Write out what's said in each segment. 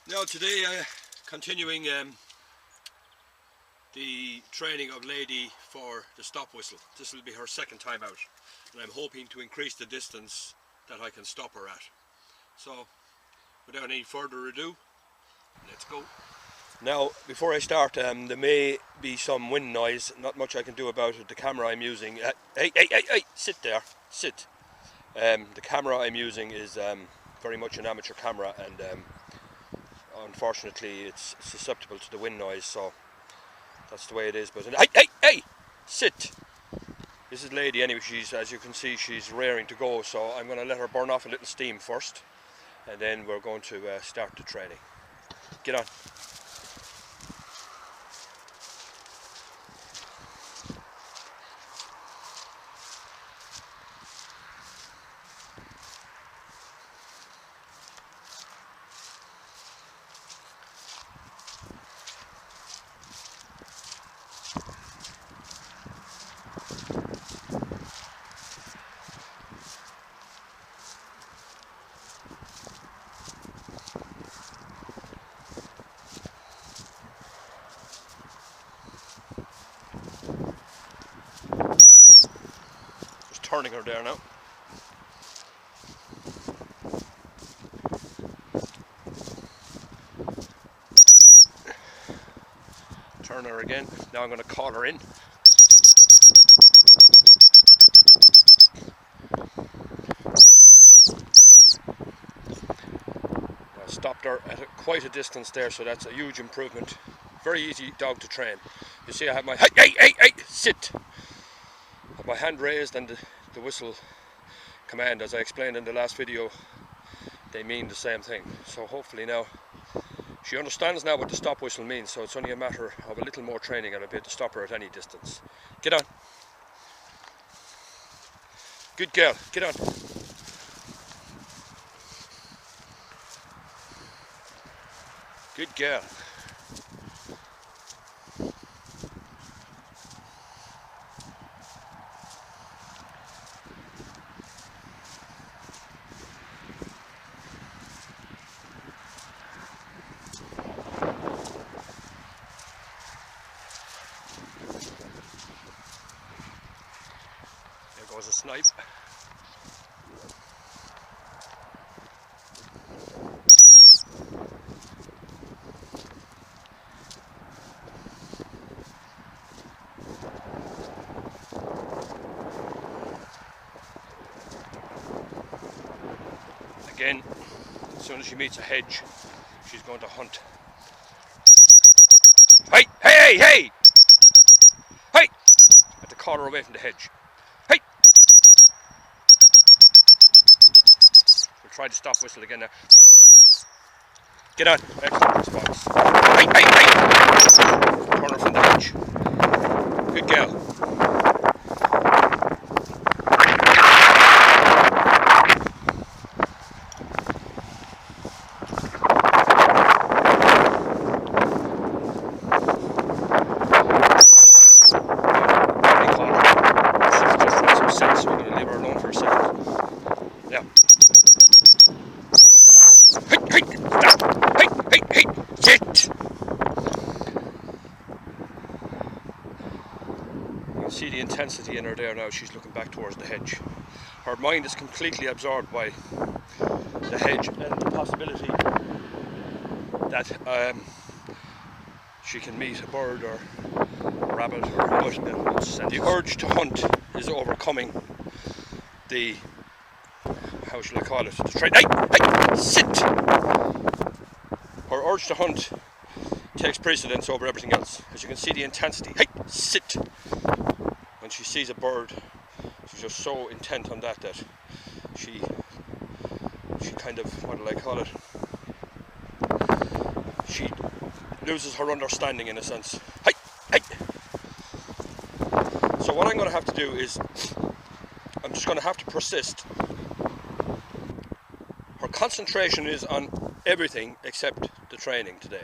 Now today, continuing the training of Lady for the stop whistle. This will be her second time out, and I'm hoping to increase the distance that I can stop her at. So, without any further ado, let's go. Now, before I start, there may be some wind noise. Not much I can do about it. The camera I'm using, hey, sit there, sit. The camera I'm using is very much an amateur camera, and unfortunately it's susceptible to the wind noise, so that's the way it is. But hey, sit. This is Lady anyway. She's, as you can see, she's raring to go, so I'm going to let her burn off a little steam first, and then we're going to start the training. Get on. Turning her there now. Turn her again. Now I'm going to call her in. I stopped her at quite a distance there, so that's a huge improvement. Very easy dog to train. You see I have my hey, sit. I have my hand raised, and the whistle command, as I explained in the last video, they mean the same thing. So hopefully now she understands now what the stop whistle means, so it's only a matter of a little more training and I'll be able to stop her at any distance. Get on. Good girl, get on. Good girl. There goes a snipe. Again, as soon as she meets a hedge, she's going to hunt. Hey! I have to call her away from the hedge. Hey! We'll try the stop whistle again now. Get on. Excellent response. Hey! Turn her from the hedge. Good girl. Hey, sit! You can see the intensity in her there now. She's looking back towards the hedge. Her mind is completely absorbed by the hedge and the possibility that she can meet a bird or a rabbit or a bush. And the urge to hunt is overcoming the, how shall I call it, the train. Hey, sit! Her urge to hunt takes precedence over everything else. As you can see, the intensity. Hey, sit! When she sees a bird, she's just so intent on that she kind of, what do I call it? She loses her understanding in a sense. Hey! So what I'm going to have to do is, I'm just going to have to persist. Her concentration is on everything except the training today.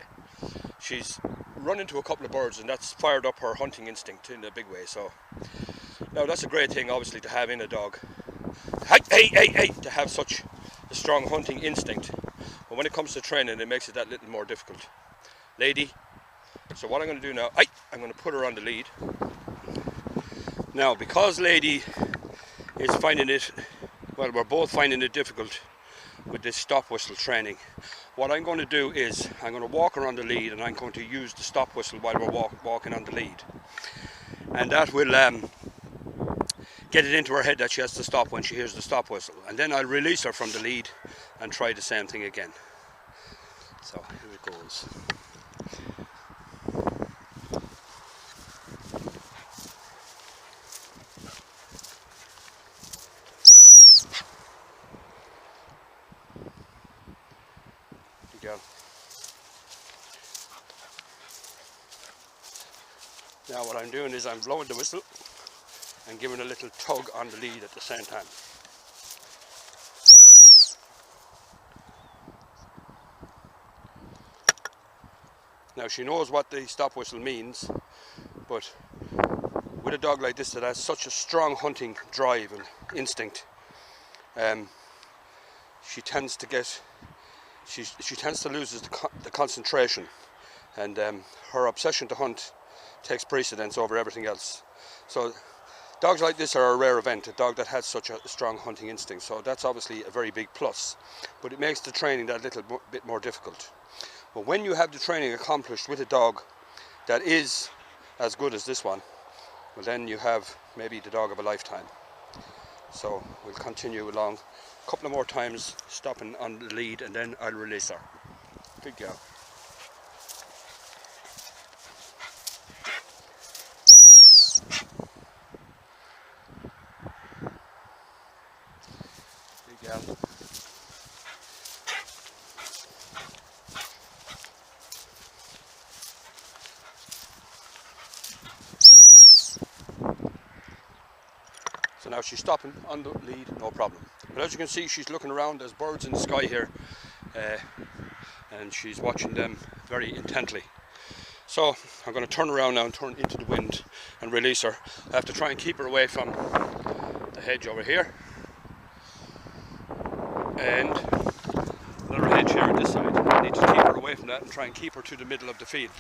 She's run into a couple of birds and that's fired up her hunting instinct in a big way. So now that's a great thing obviously to have in a dog. Hey, to have such a strong hunting instinct. But when it comes to training, it makes it that little more difficult. Lady, so what I'm going to do now, I'm going to put her on the lead. Now, because Lady is finding it, well, we're both finding it difficult with this stop whistle training. What I'm going to do is I'm going to walk her on the lead, and I'm going to use the stop whistle while we're walking on the lead. And that will get it into her head that she has to stop when she hears the stop whistle. And then I'll release her from the lead and try the same thing again. So here it goes. Go. Now what I'm doing is I'm blowing the whistle and giving a little tug on the lead at the same time. Now she knows what the stop whistle means, but with a dog like this that has such a strong hunting drive and instinct, she tends to get she tends to lose the concentration, and her obsession to hunt takes precedence over everything else. So dogs like this are a rare event, a dog that has such a strong hunting instinct. So that's obviously a very big plus, but it makes the training that little bit more difficult. But when you have the training accomplished with a dog that is as good as this one, well, then you have maybe the dog of a lifetime. So we'll continue along a couple of more times, stopping on the lead, and then I'll release her. Good girl. Good girl. So now she's stopping on the lead, no problem. But as you can see, she's looking around. There's birds in the sky here, and she's watching them very intently. So I'm going to turn around now and turn into the wind and release her. I have to try and keep her away from the hedge over here, and another hedge here on this side. I need to keep her away from that and try and keep her to the middle of the field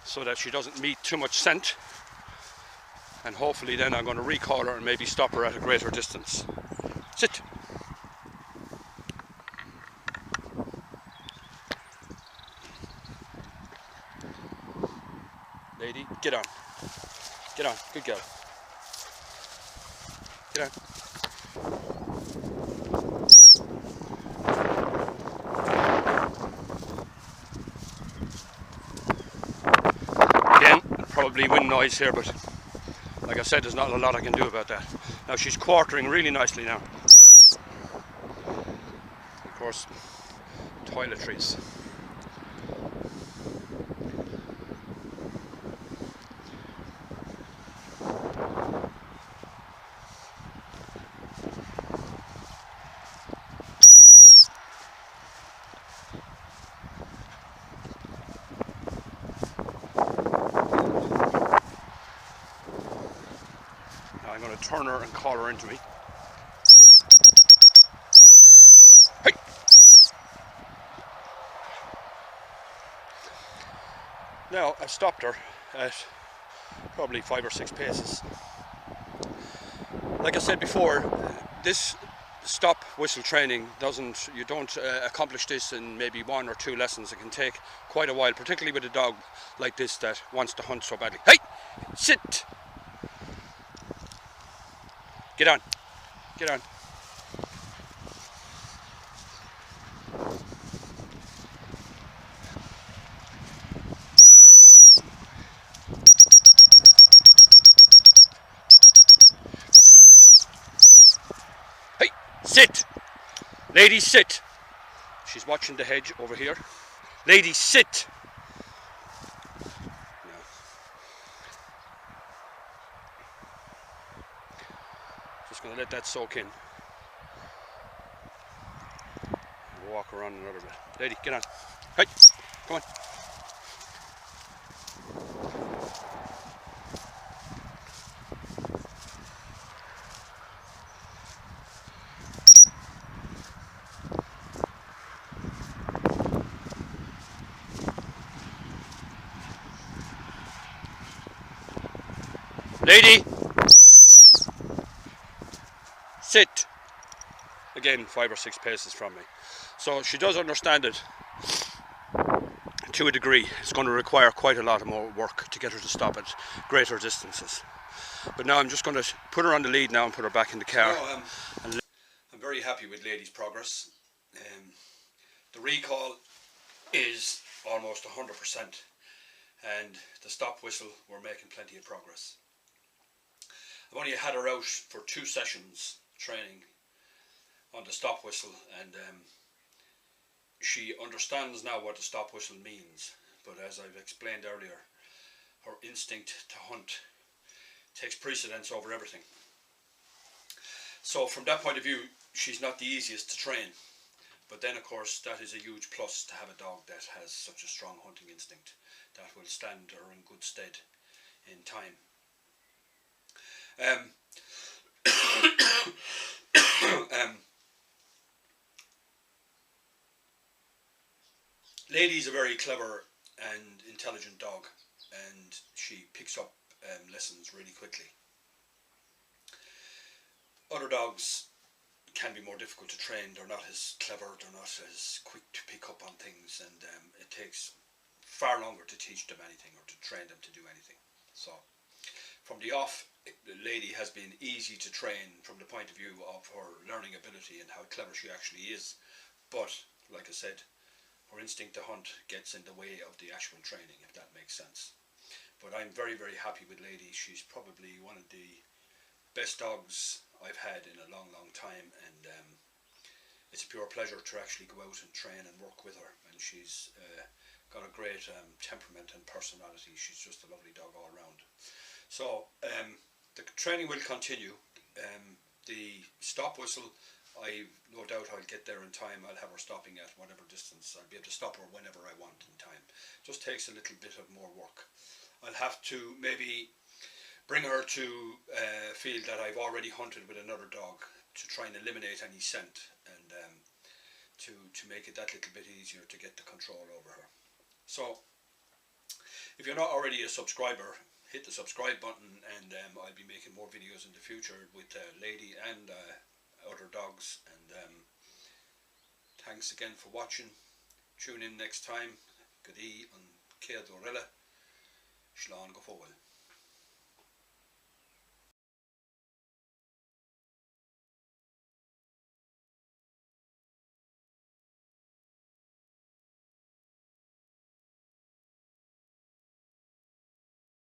so that she doesn't meet too much scent. And hopefully then I'm going to recall her and maybe stop her at a greater distance. Sit. Lady, get on. Get on. Good girl. Get on. Again, probably wind noise here, but like I said, there's not a lot I can do about that. Now she's quartering really nicely now. Of course, toiletries. I'm going to turn her and call her into me. Hey! Now I've stopped her at probably 5 or 6 paces. Like I said before, this stop whistle training you don't accomplish this in maybe 1 or 2 lessons. It can take quite a while, particularly with a dog like this that wants to hunt so badly. Hey! Sit! Get on. Get on. Hey, sit. Lady, sit. She's watching the hedge over here. Lady, sit. Just going to let that soak in. Walk around another bit. Lady, get on. Hey, come on. Lady, sit. Again, 5 or 6 paces from me. So she does understand it to a degree. It's going to require quite a lot of more work to get her to stop at greater distances. But now I'm just going to put her on the lead now and put her back in the car. So, I'm very happy with Lady's progress. The recall is almost 100%, and the stop whistle, we're making plenty of progress. I've only had her out for 2 sessions training on the stop whistle, and she understands now what the stop whistle means, but as I've explained earlier, her instinct to hunt takes precedence over everything. So from that point of view, she's not the easiest to train, but then of course that is a huge plus to have a dog that has such a strong hunting instinct that will stand her in good stead in time. Lady's a very clever and intelligent dog, and she picks up lessons really quickly. Other dogs can be more difficult to train. They're not as clever, they're not as quick to pick up on things, and it takes far longer to teach them anything or to train them to do anything. So from the off, the Lady has been easy to train from the point of view of her learning ability and how clever she actually is, but like I said, her instinct to hunt gets in the way of the actual training, if that makes sense. But I'm very, very happy with Lady. She's probably one of the best dogs I've had in a long, long time, and it's a pure pleasure to actually go out and train and work with her, and she's got a great temperament and personality. She's just a lovely dog all around. So the training will continue. The stop whistle, I've no doubt I'll get there in time. I'll have her stopping at whatever distance. I'll be able to stop her whenever I want in time. Just takes a little bit of more work. I'll have to maybe bring her to feel that I've already hunted with another dog to try and eliminate any scent, and to make it that little bit easier to get the control over her. So if you're not already a subscriber, hit the subscribe button, and I'll be making more videos in the future with Lady and other dogs, and thanks again for watching. Tune in next time. Good an Céad O'Rilla, Slán go fóill.